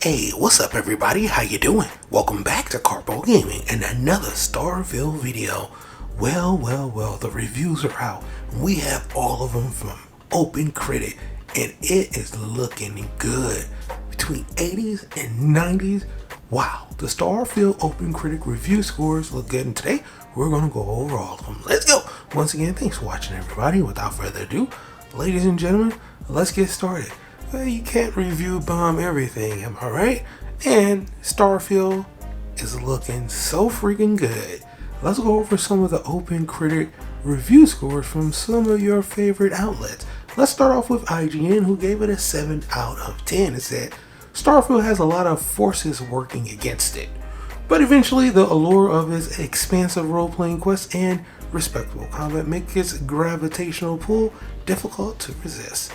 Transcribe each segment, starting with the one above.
Hey, what's up everybody? How you doing? Welcome back to Karpo Gaming and another Starfield video. Well, the reviews are out. We have all of them from Opencritic and it is looking good. Between 80s and 90s, wow, the Starfield Opencritic Review scores look good, and today we're going to go over all of them. Let's go! Once again, thanks for watching everybody. Without further ado, ladies and gentlemen, let's get started. Well, you can't review bomb everything, am I right? And Starfield is looking so freaking good. Let's go over some of the Opencritic review scores from some of your favorite outlets. Let's start off with IGN, who gave it a 7 out of 10 and said, Starfield has a lot of forces working against it, but eventually the allure of its expansive role-playing quests and respectable combat make its gravitational pull difficult to resist.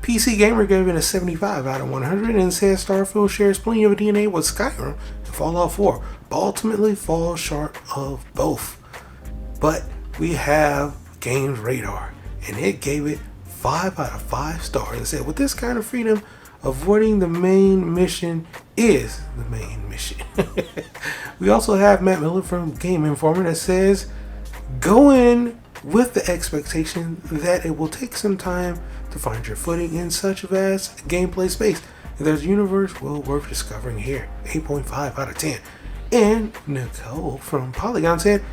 PC Gamer gave it a 75 out of 100 and says Starfield shares plenty of DNA with Skyrim and Fallout 4, but ultimately falls short of both. But we have Games Radar, and it gave it 5 out of 5 stars and said, with this kind of freedom, avoiding the main mission is the main mission. We also have Matt Miller from Game Informer that says, go in with the expectation that it will take some time to find your footing in such a vast gameplay space. And there's a universe well worth discovering here. 8.5 out of 10. And Nicole from Polygon said,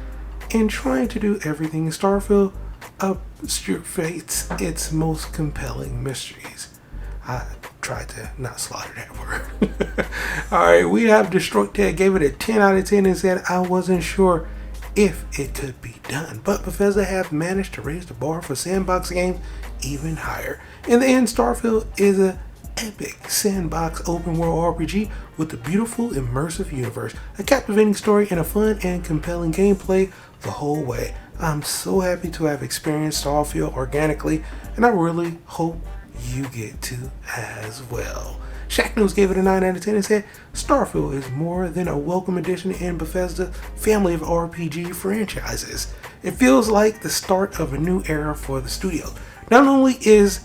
in trying to do everything in Starfield, obfuscates its most compelling mysteries. I tried to not slaughter that word. Alright, we have Destroy Ted gave it a 10 out of 10 and said, I wasn't sure if it could be done, but Bethesda have managed to raise the bar for sandbox games even higher. In the end, Starfield is an epic sandbox open world RPG with a beautiful immersive universe, a captivating story, and a fun and compelling gameplay the whole way. I'm so happy to have experienced Starfield organically, and I really hope you get to as well. Shack News gave it a 9 out of 10 and said, Starfield is more than a welcome addition in Bethesda's family of RPG franchises. It feels like the start of a new era for the studio. Not only is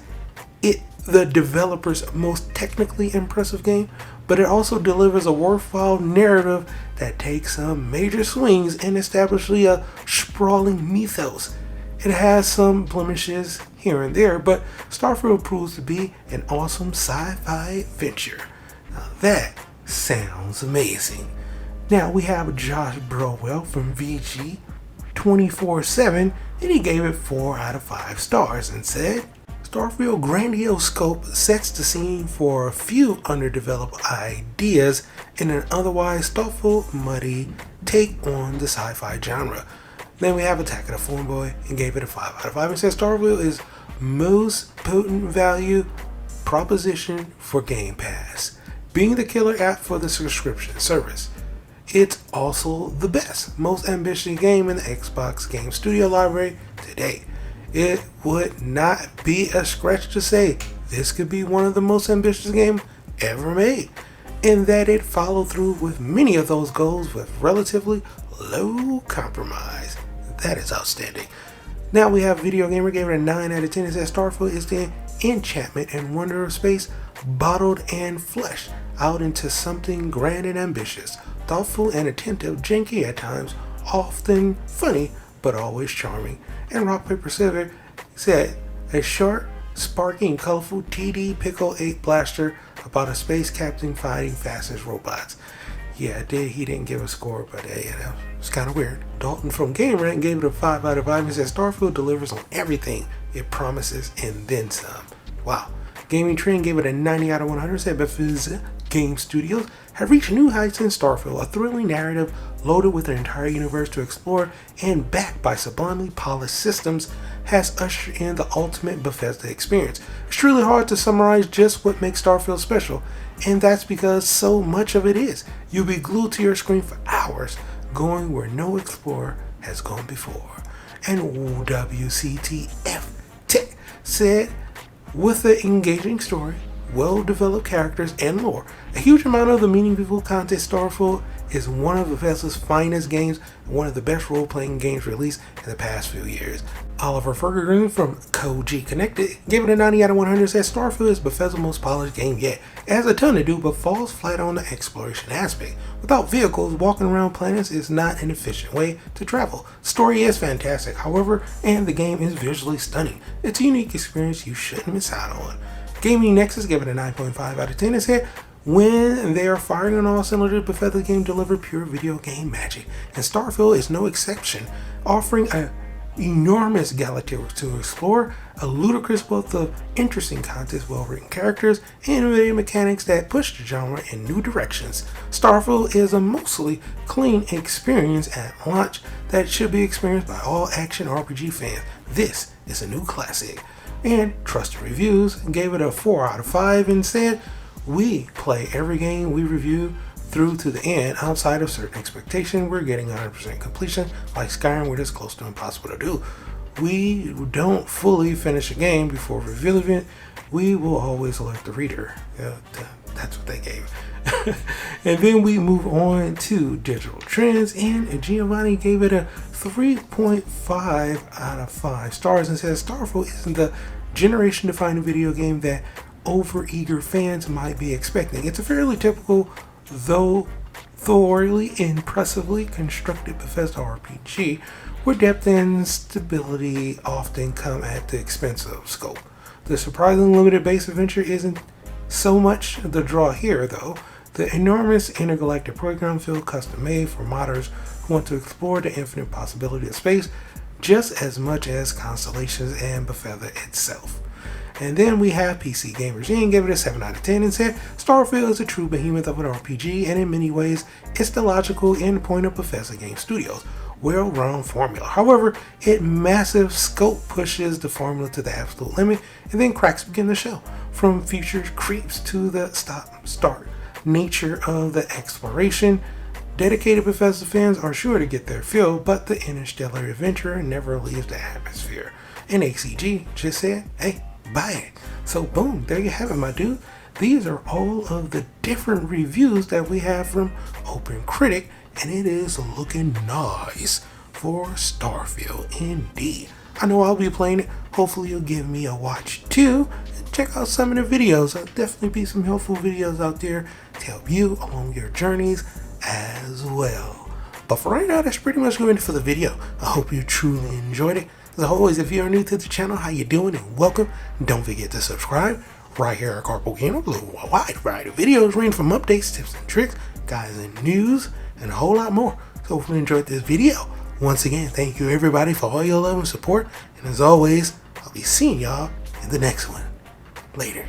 it the developer's most technically impressive game, but it also delivers a worthwhile narrative that takes some major swings and establishes a sprawling mythos. It has some blemishes here and there, but Starfield proves to be an awesome sci-fi adventure. Now that sounds amazing. Now we have Josh Browell from VG 24/7, and he gave it 4 out of 5 stars and said, Starfield grandiose scope sets the scene for a few underdeveloped ideas in an otherwise thoughtful, muddy take on the sci-fi genre. Then we have Attack of the Phone Boy and gave it a 5 out of 5 and says Starfield is most potent value proposition for Game Pass, being the killer app for the subscription service. It's also the best, most ambitious game in the Xbox Game Studio library to date. It would not be a stretch to say this could be one of the most ambitious games ever made, in that it followed through with many of those goals with relatively low compromise. That is outstanding. Now we have Video Gamer gave it a 9 out of 10 and says Starfield is the enchantment and wonder of space bottled and fleshed out into something grand and ambitious, thoughtful and attentive, janky at times, often funny, but always charming. And Rock Paper Scissors said, a short, sparking, colorful TD Pickle 8 blaster about a space captain fighting fastest robots. Yeah, he didn't give a score, but it's kind of weird. Dalton from Game Rank gave it a 5 out of 5 and said Starfield delivers on everything it promises and then some. Wow. Gaming Trend gave it a 90 out of 100, said Bethesda Game Studios have reached new heights in Starfield, a thrilling narrative loaded with an entire universe to explore and backed by sublimely polished systems has ushered in the ultimate Bethesda experience. It's truly hard to summarize just what makes Starfield special, and that's because so much of it is. You'll be glued to your screen for hours, going where no explorer has gone before. And WCTF Tech said, with an engaging story, well-developed characters, and lore, a huge amount of the meaningful content, Starfield is one of Bethesda's finest games and one of the best role-playing games released in the past few years. Oliver Ferguson from Koji Connected gave it a 90 out of 100, says Starfield is Bethesda's most polished game yet. It has a ton to do, but falls flat on the exploration aspect. Without vehicles, walking around planets is not an efficient way to travel. Story is fantastic, however, and the game is visually stunning. It's a unique experience you shouldn't miss out on. Gaming Nexus gave it a 9.5 out of 10 and said, when they are firing on all cylinders, Bethesda game deliver pure video game magic, and Starfield is no exception, offering an enormous galaxy to explore, a ludicrous wealth of interesting content, well-written characters, and innovative mechanics that push the genre in new directions. Starfield is a mostly clean experience at launch that should be experienced by all action RPG fans. This is a new classic. And Trusted Reviews gave it a 4 out of 5 and said, we play every game we review through to the end. Outside of certain expectation, we're getting 100% completion, like Skyrim, where it's close to impossible to do. We don't fully finish a game before revealing it. We will always let the reader. That's what they gave. And then we move on to Digital Trends, and Giovanni gave it a 3.5 out of 5 stars and says Starfield isn't the generation-defining video game that over-eager fans might be expecting. It's a fairly typical, though thoroughly impressively constructed Bethesda RPG, where depth and stability often come at the expense of scope. The surprisingly limited base adventure isn't so much the draw here, though. The enormous intergalactic program field custom-made for modders who want to explore the infinite possibility of space just as much as Constellations and Bethesda itself. And then we have PC Gamers Inc. gave it a 7 out of 10 and said Starfield is a true behemoth of an RPG, and in many ways it's the logical endpoint of Bethesda Game Studios' well-run formula. However, its massive scope pushes the formula to the absolute limit, and then cracks begin to show, from future creeps to the stop-start nature of the exploration. Dedicated Bethesda fans are sure to get their fill, but the interstellar adventurer never leaves the atmosphere. And ACG just said, hey, buy it. So boom, there you have it, my dude. These are all of the different reviews that we have from Opencritic, and it is looking nice for Starfield indeed. I know I'll be playing it. Hopefully you'll give me a watch too. Check out some of the videos. There'll definitely be some helpful videos out there to help you along your journeys as well. But for right now, that's pretty much going for the video. I hope you truly enjoyed it. As always, if you're new to the channel, how you doing and welcome. Don't forget to subscribe right here at Karpo Gaming. A wide variety of videos ranging from updates, tips and tricks, guys and news, and a whole lot more. So hopefully you enjoyed this video. Once again, thank you everybody for all your love and support. And as always, I'll be seeing y'all in the next one. Later.